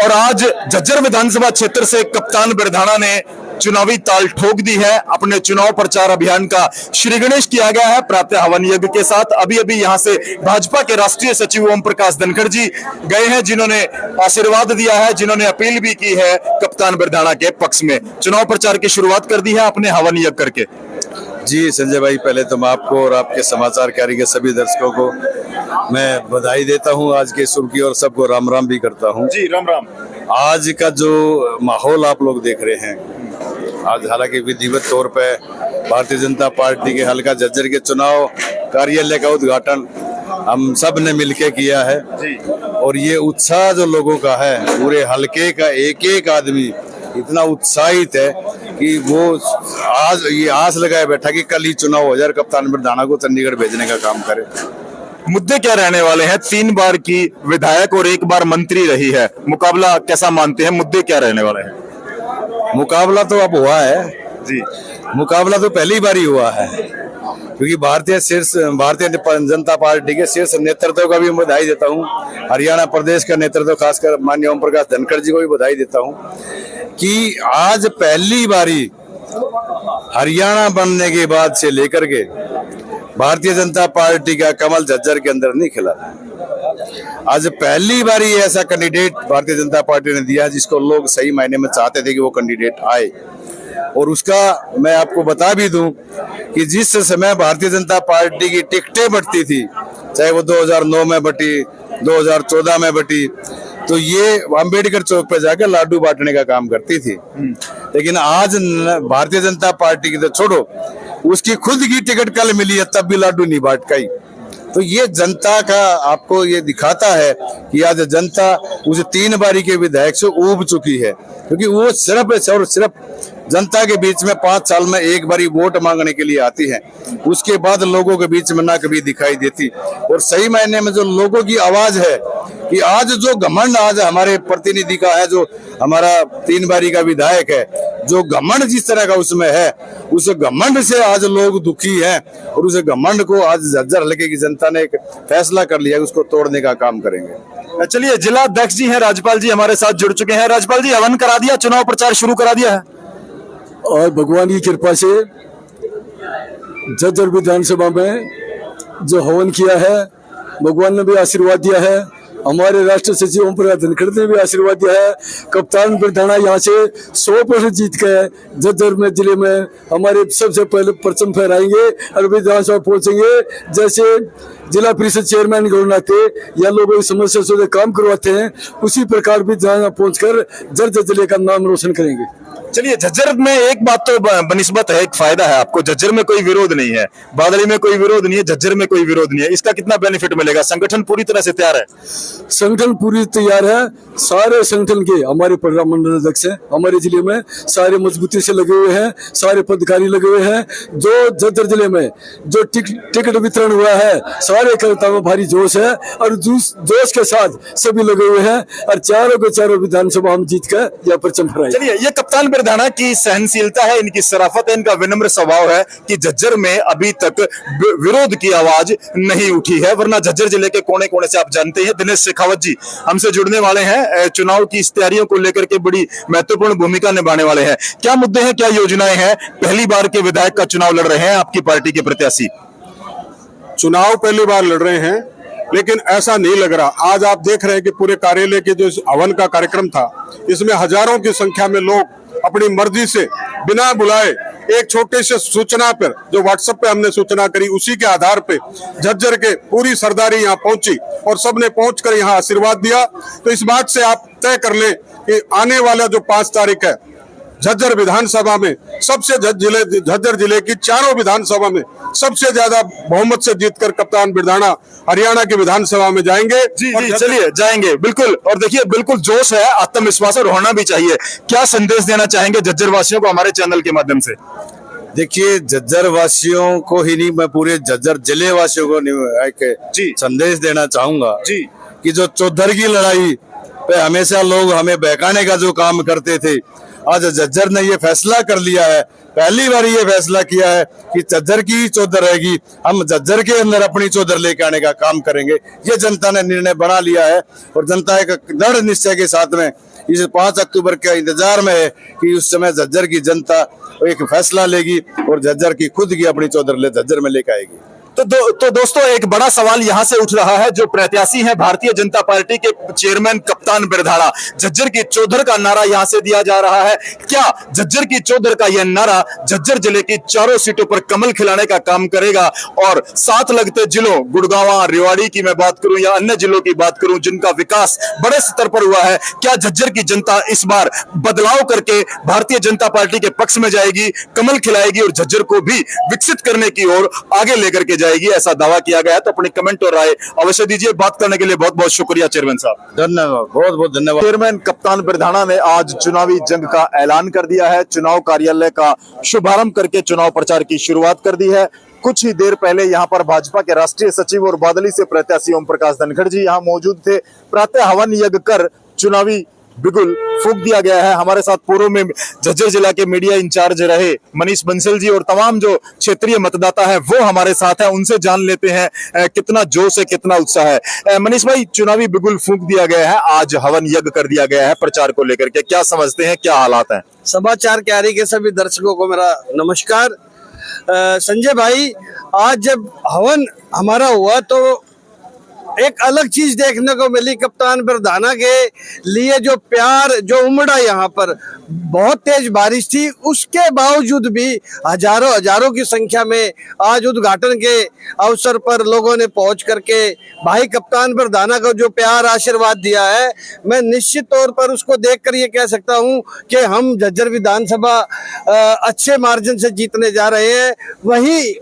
और आज झज्जर विधानसभा क्षेत्र से कप्तान बिरधाणा ने चुनावी ताल ठोक दी है। अपने चुनाव प्रचार अभियान का श्री गणेश किया गया है प्रातः हवन यज्ञ के साथ। अभी अभी यहां से भाजपा के राष्ट्रीय सचिव ओम प्रकाश धनखड़ जी गए हैं, जिन्होंने आशीर्वाद दिया है, जिन्होंने अपील भी की है कप्तान बिरधाणा के पक्ष में। चुनाव प्रचार की शुरुआत कर दी है अपने हवन यज्ञ करके। जी संजय भाई, पहले तो मैं आपको और आपके समाचार कार्य के सभी दर्शकों को मैं बधाई देता हूं आज के शुभ की, और सबको राम राम भी करता हूं। जी राम राम। आज का जो माहौल आप लोग देख रहे हैं, आज हालांकि विधिवत तौर पे भारतीय जनता पार्टी के हल्का झज्जर के चुनाव कार्यालय का उद्घाटन हम सब ने मिलकर किया है जी। और ये उत्साह जो लोगों का है, पूरे हल्के का एक एक आदमी इतना उत्साहित है कि वो आज ये आस लगाए बैठा कि कल ही चुनाव हो जाए, कप्तान बिरधाणा को चंडीगढ़ भेजने का काम करे। मुद्दे क्या रहने वाले हैं? 3 बार की विधायक और 1 बार मंत्री रही है, मुकाबला कैसा मानते हैं? मुद्दे क्या रहने वाले हैं? मुकाबला तो अब हुआ है जी। मुकाबला तो पहली बार ही हुआ है, क्योंकि भारतीय जनता पार्टी के शीर्ष नेतृत्व का भी मैं बधाई देता हूं। हरियाणा प्रदेश का नेतृत्व, खासकर माननीय ओम प्रकाश धनखड़ जी को भी बधाई देता हूं कि आज पहली बारी हरियाणा बनने के बाद से लेकर के भारतीय जनता पार्टी का कमल झज्जर के अंदर नहीं खिला। आज पहली बारी ऐसा कैंडिडेट भारतीय जनता पार्टी ने दिया जिसको लोग सही मायने में चाहते थे कि वो कैंडिडेट आए। और उसका मैं आपको बता भी दूं कि जिस समय भारतीय जनता पार्टी की टिकटें बढ़ती थी, चाहे वो 2009 में बटी, 2014 में बटी, तो ये अंबेडकर चौक पे जाकर लाडू बांटने का काम करती थी। लेकिन आज भारतीय जनता पार्टी की तो छोड़ो, उसकी खुद की टिकट कल मिली है तब भी लाडू नहीं बांट पाई। तो ये जनता का आपको ये दिखाता है कि आज जनता उस 3 बारी के विधायक से ऊब चुकी है, क्योंकि वो सिर्फ और सिर्फ जनता के बीच में 5 साल में 1 बारी वोट मांगने के लिए आती है, उसके बाद लोगों के बीच में ना कभी दिखाई देती। और सही मायने में जो लोगों की आवाज है कि आज जो घमंड आज हमारे प्रतिनिधि का है, जो हमारा 3 बारी का विधायक है, जो घमंड जिस तरह का उसमें है, उस घमंड से आज लोग दुखी हैं और उस घमंड को आज झज्जर हल्के की जनता ने एक फैसला कर लिया, उसको तोड़ने का काम करेंगे। चलिए, जिला अध्यक्ष जी हैं राजपाल जी हमारे साथ जुड़ चुके हैं। राजपाल जी, हवन करा दिया, चुनाव प्रचार शुरू करा दिया है और भगवान की कृपा से झज्जर विधानसभा में जो हवन किया है, भगवान ने भी आशीर्वाद दिया है, हमारे राष्ट्रीय सचिव ओम प्रकाश धनखड़ ने भी आशीर्वाद दिया है। कप्तान बिरधाणा यहाँ से 100% जीत के झज्जर में जिले में हमारे सबसे पहले परचम फहराएंगे और विधानसभा पहुंचेंगे। जैसे जिला परिषद चेयरमैन के नाते या लोगों की समस्या से काम करवाते हैं, उसी प्रकार भी जहाँ पहुंचकर झज्जर जिले का नाम रोशन करेंगे। चलिए, झज्जर में एक बात तो बनिस्बत है, एक फायदा है आपको, झज्जर में कोई विरोध नहीं है, बादली में कोई विरोध नहीं है, झज्जर में कोई विरोध नहीं है। इसका कितना बेनिफिट मिलेगा? संगठन पूरी तरह से तैयार है? संगठन पूरी तैयार है। सारे संगठन के हमारे प्रधान मंडल अध्यक्ष हैं, हमारे जिले में सारे मजबूती से लगे हुए हैं, सारे पदाधिकारी लगे हुए हैं। जो झज्जर जिले में जो टिकट वितरण हुआ है, सारे कार्यकर्ताओं में भारी जोश है और जोश के साथ सभी लगे हुए हैं और चारों के चारों विधानसभा हम जीत कर यहाँ पर चमकाएं। चलिए, ये कप्तान बिरधाणा की सहनशीलता है, इनकी शराफत है, इनका विनम्र स्वभाव है कि झज्जर में अभी तक विरोध की आवाज नहीं उठी है, वरना झज्जर जिले के कोने कोने से आप जानते हैं दिनेश शेखावत जी हमसे जुड़ने वाले हैं, चुनाव की इस तैयारियों को लेकर के बड़ी महत्वपूर्ण भूमिका निभाने वाले हैं। क्या मुद्दे हैं, क्या योजनाएं हैं? पहली बार के विधायक का चुनाव लड़ रहे हैं आपकी पार्टी के प्रत्याशी। चुनाव पहली बार लड़ रहे हैं, लेकिन ऐसा नहीं लग रहा। आज आप देख रहे हैं कि पूरे कार्यालय के जो हवन का कार्यक्रम था, इसमें हजारों की संख्या में लोग अपनी मर्जी से बिना बुलाए एक छोटे से सूचना पर, जो व्हाट्सएप पे हमने सूचना करी, उसी के आधार पे झज्जर के पूरी सरदारी यहाँ पहुंची और सबने पहुंचकर यहाँ आशीर्वाद दिया। तो इस बात से आप तय कर लें कि आने वाला जो 5 तारीख है, झज्जर विधानसभा में सबसे झज्जर जिले की चारों विधानसभा में सबसे ज्यादा बहुमत से जीतकर कप्तान बिरधाणा हरियाणा की विधानसभा में जाएंगे। जी चलिए, जाएंगे बिल्कुल। और देखिए, बिल्कुल जोश है, आत्मविश्वास और होना भी चाहिए। क्या संदेश देना चाहेंगे झज्जर वासियों को हमारे चैनल के माध्यम से? देखिए, झज्जर वासियों को ही नहीं, मैं पूरे झज्जर जिले वासियों को एक संदेश देना चाहूंगा जी कि जो चौधर की लड़ाई पे हमेशा लोग हमें बहकाने का जो काम करते थे, आज झज्जर ने ये फैसला कर लिया है, पहली बार ये फैसला किया है कि झज्जर की चौधर रहेगी, हम झज्जर के अंदर अपनी चौधर लेके आने का काम करेंगे। ये जनता ने निर्णय बना लिया है और जनता एक दृढ़ निश्चय के साथ में इस 5 अक्टूबर के इंतजार में है कि उस समय झज्जर की जनता एक फैसला लेगी और झज्जर की खुद की अपनी चौधर झज्जर में लेकर आएगी। तो दोस्तों, एक बड़ा सवाल यहां से उठ रहा है। जो प्रत्याशी हैं भारतीय जनता पार्टी के चेयरमैन कप्तान बिरधाड़ा, झज्जर की चौधर का नारा यहां से दिया जा रहा है। क्या झज्जर की चौधर का यह नारा झज्जर जिले की चारों सीटों पर कमल खिलाने का काम करेगा? और साथ लगते जिलों गुड़गांव, रेवाड़ी की मैं बात करूं या अन्य जिलों की बात करूं जिनका विकास बड़े स्तर पर हुआ है, क्या झज्जर की जनता इस बार बदलाव करके भारतीय जनता पार्टी के पक्ष में जाएगी, कमल खिलाएगी और झज्जर को भी विकसित करने की ओर आगे लेकर के जाएगी? ऐसा दावा किया गया है। तो अपनी कमेंट और राय अवश्य दीजिए। बात करने के लिए बहुत बहुत शुक्रिया चेयरमैन साहब। धन्यवाद, बहुत बहुत धन्यवाद। चेयरमैन कप्तान बिरधाड़ा ने आज चुनावी जंग का ऐलान कर दिया है, चुनाव कार्यालय का शुभारंभ करके चुनाव प्रचार की शुरुआत कर दी है। कुछ ही देर पहले यहां पर भाजपा के राष्ट्रीय सचिव और बादली से प्रत्याशी ओम प्रकाश धनखड़ जी यहां मौजूद थे। प्रातः हवन यज्ञ कर चुनावी बिगुल फूंक दिया गया है। हमारे साथ पूर्व में झज्जर जिला के मीडिया इंचार्ज रहे मनीष बंसल जी और तमाम जो क्षेत्रीय मतदाता है वो हमारे साथ है, उनसे जान लेते हैं कितना जोश है, कितना उत्साह है। मनीष भाई, चुनावी बिगुल फूंक दिया गया है, आज हवन यज्ञ कर दिया गया है प्रचार को लेकर के, क्या समझते हैं, क्या हालात हैं? समाचार क्यारी के सभी दर्शकों को मेरा नमस्कार। संजय भाई, आज जब हवन हमारा हुआ तो एक अलग चीज देखने को मिली। कप्तान बिरधाड़ा के लिए जो प्यार जो उमड़ा, यहाँ पर बहुत तेज बारिश थी, उसके बावजूद भी हजारों की संख्या में आज उद्घाटन के अवसर पर लोगों ने पहुंच करके भाई कप्तान बिरधाड़ा को जो प्यार आशीर्वाद दिया है, मैं निश्चित तौर पर उसको देखकर ये कह सकता हूं कि हम झज्जर विधानसभा अच्छे मार्जिन से जीतने जा रहे हैं। वही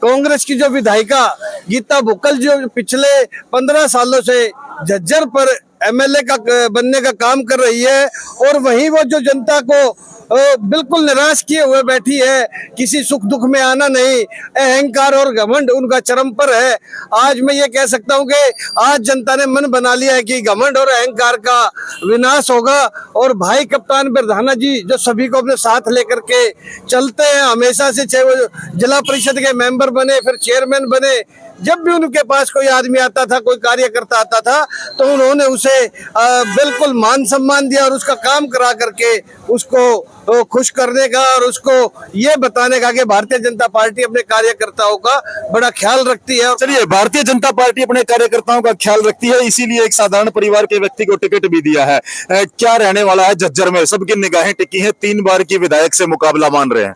कांग्रेस की जो विधायिका गीता बुक्कल जो पिछले 15 सालों से झज्जर पर एमएलए का बनने का काम कर रही है और वहीं वो जो जनता को बिल्कुल निराश किए हुए बैठी है, किसी सुख दुख में आना नहीं, अहंकार और घमंड उनका चरम पर है। आज मैं ये कह सकता हूँ कि आज जनता ने मन बना लिया है कि घमंड और अहंकार का विनाश होगा और भाई कप्तान बिरधाड़ा जी जो सभी को अपने साथ लेकर के चलते हैं हमेशा से, चाहे वो जिला परिषद के मेंबर बने, फिर चेयरमैन बने, जब भी उनके पास कोई आदमी आता था, कोई कार्यकर्ता आता था, तो उन्होंने उसे बिल्कुल मान सम्मान दिया और उसका काम करा करके उसको खुश करने का और उसको ये बताने का कि भारतीय जनता पार्टी अपने कार्यकर्ताओं का बड़ा ख्याल रखती है। चलिए, भारतीय जनता पार्टी अपने कार्यकर्ताओं का ख्याल रखती है, इसीलिए एक साधारण परिवार के व्यक्ति को टिकट भी दिया है। क्या रहने वाला है झज्जर में? सबकी निगाहें टिकी हैं, 3 बार की विधायक से मुकाबला मान रहे हैं।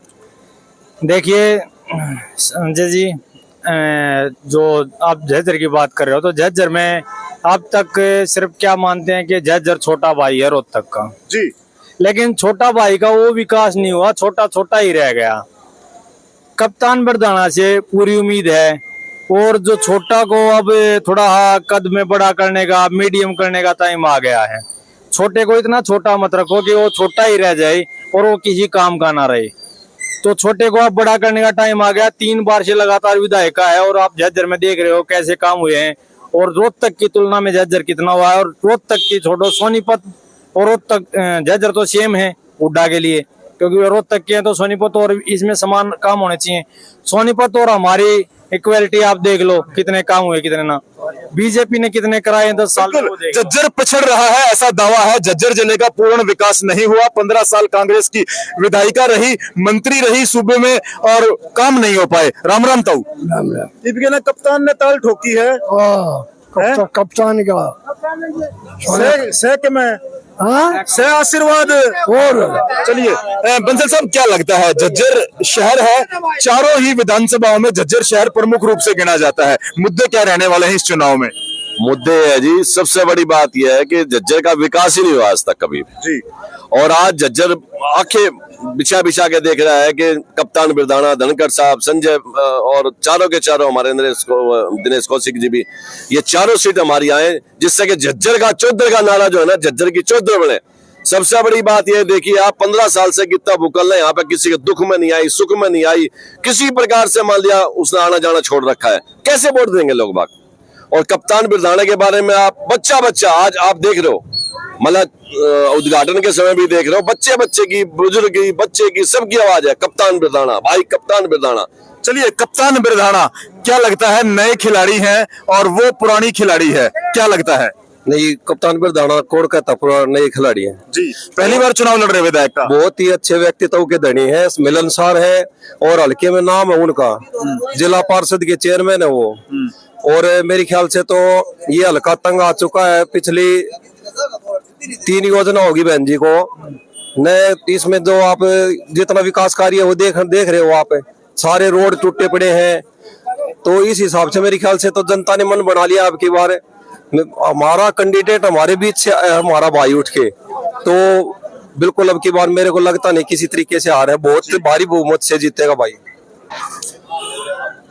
देखिए संजय जी, जो आप झज्जर की बात कर रहे हो तो झज्जर में अब तक सिर्फ क्या मानते हैं कि झज्जर छोटा भाई है रोहतक का जी, लेकिन छोटा भाई का वो विकास नहीं हुआ, छोटा छोटा ही रह गया। कप्तान बिरधाड़ा से पूरी उम्मीद है और जो छोटा को अब थोड़ा कद में बड़ा करने का, मीडियम करने का टाइम आ गया है। छोटे को इतना छोटा मत रखो कि वो छोटा ही रह जाए और वो किसी काम का ना रहे। तो छोटे को अब बड़ा करने का टाइम आ गया। 3 बार से लगातार विधायिका है और आप झज्जर में देख रहे हो कैसे काम हुए हैं और रोहतक की तुलना में झज्जर कितना हुआ है। और रोहतक की छोड़ो, सोनीपत और रोहतक झज्जर तो सेम है हुड्डा के लिए, क्योंकि रोहतक के हैं तो सोनीपत और इसमें समान काम होने चाहिए। सोनीपत और हमारी इक्वालिटी आप देख लो, कितने काम हुए कितने ना। बीजेपी ने कितने कराए 10 साल में। झज्जर पिछड़ रहा है ऐसा दावा है। झज्जर जिले का पूर्ण विकास नहीं हुआ। 15 साल कांग्रेस की विधायिका रही, मंत्री रही सूबे में और काम नहीं हो पाए। राम राम ताऊ। राम कप्तान ने ताल ठोकी है। कप्तान का से आशीर्वाद। और चलिए बंसल साहब, क्या लगता है, झज्जर शहर है, चारों ही विधानसभाओं में झज्जर शहर प्रमुख रूप से गिना जाता है, मुद्दे क्या रहने वाले हैं इस चुनाव में? मुद्दे है जी, सबसे बड़ी बात यह है कि झज्जर का विकास ही नहीं हुआ आज तक कभी जी। और आज झज्जर आंखें बिछा बिछा के देख रहा है कि कप्तान बिरधाड़ा, धनखड़ साहब, संजय और चारों के चारों हमारे दिनेश कौशिक जी भी, ये चारों सीट हमारी आए, जिससे कि झज्जर का चौधर का नारा जो है ना, झज्जर की चौधर बने। सबसे बड़ी बात यह देखिए, आप 15 साल से गीता बुक्कल ने यहाँ पे किसी के दुख में नहीं आई, सुख में नहीं आई, किसी प्रकार से मान लिया उसने आना जाना छोड़ रखा है। कैसे वोट देंगे लोग बाग? और कप्तान बिरधाड़ा के बारे में आप बच्चा आज आप देख रहे हो, मतलब उद्घाटन के समय भी देख रहे हो, बच्चे बच्चे की, बुजुर्ग की, बच्चे की, सबकी आवाज है कप्तान बिरदाना, भाई कप्तान बिरदाना। चलिए, कप्तान बिरधाना क्या लगता है, नए खिलाड़ी हैं और वो पुरानी खिलाड़ी है, क्या लगता है? नहीं, कप्तान बिरदाना कौन कहता पूरा नए खिलाड़ी हैं जी, पहली बार चुनाव लड़ रहे विधायक का। बहुत ही अच्छे व्यक्तित्व के धनी है, मिलनसार है और हल्के में नाम है उनका, जिला पार्षद के चेयरमैन है वो। और मेरे ख्याल से तो ये हल्का तंग आ चुका है, पिछली 3 योजना होगी बहन जी को नए, इसमें जो आप जितना विकास कार्य है वो देख रहे हो आप, सारे रोड टूटे पड़े हैं। तो इस हिसाब से मेरे ख्याल से तो जनता ने मन बना लिया अब की बार हमारा कैंडिडेट हमारे बीच से हमारा भाई उठ के, तो बिल्कुल अब की बार मेरे को लगता नहीं किसी तरीके से आ रहा है, बहुत भारी बहुमत से जीतेगा भाई।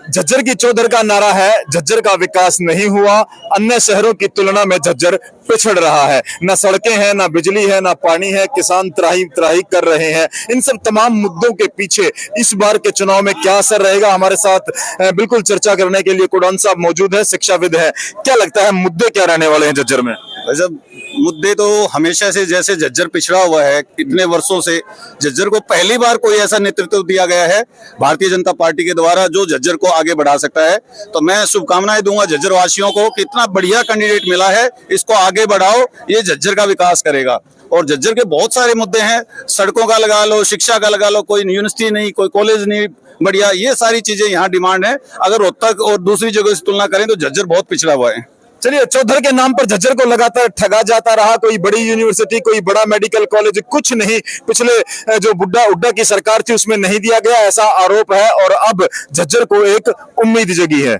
झज्जर की चौधर का नारा है, झज्जर का विकास नहीं हुआ, अन्य शहरों की तुलना में झज्जर पिछड़ रहा है, न सड़कें हैं, न बिजली है, न पानी है, किसान त्राही त्राही कर रहे हैं। इन सब तमाम मुद्दों के पीछे इस बार के चुनाव में क्या असर रहेगा, हमारे साथ बिल्कुल चर्चा करने के लिए कुडान साहब मौजूद है, शिक्षाविद है। क्या लगता है मुद्दे क्या रहने वाले हैं झज्जर में? वैसे मुद्दे तो हमेशा से, जैसे झज्जर पिछड़ा हुआ है इतने वर्षों से, झज्जर को पहली बार कोई ऐसा नेतृत्व दिया गया है भारतीय जनता पार्टी के द्वारा जो झज्जर को आगे बढ़ा सकता है। तो मैं शुभकामनाएं दूंगा झज्जर वासियों को कि इतना बढ़िया कैंडिडेट मिला है, इसको आगे बढ़ाओ, ये झज्जर का विकास करेगा। और झज्जर के बहुत सारे मुद्दे हैं, सड़कों का लगा लो, शिक्षा का लगा लो, कोई यूनिवर्सिटी नहीं, कोई कॉलेज नहीं बढ़िया, ये सारी चीजें यहाँ डिमांड है। अगर रोहतक और दूसरी जगह से तुलना करें तो झज्जर बहुत पिछड़ा हुआ है। चलिए, चौधर के नाम पर झज्जर को लगातार ठगा जाता रहा, कोई बड़ी यूनिवर्सिटी, कोई बड़ा मेडिकल कॉलेज, कुछ नहीं पिछले जो बुड्ढा उड्डा की सरकार थी उसमें नहीं दिया गया, ऐसा आरोप है। और अब झज्जर को एक उम्मीद जगी है।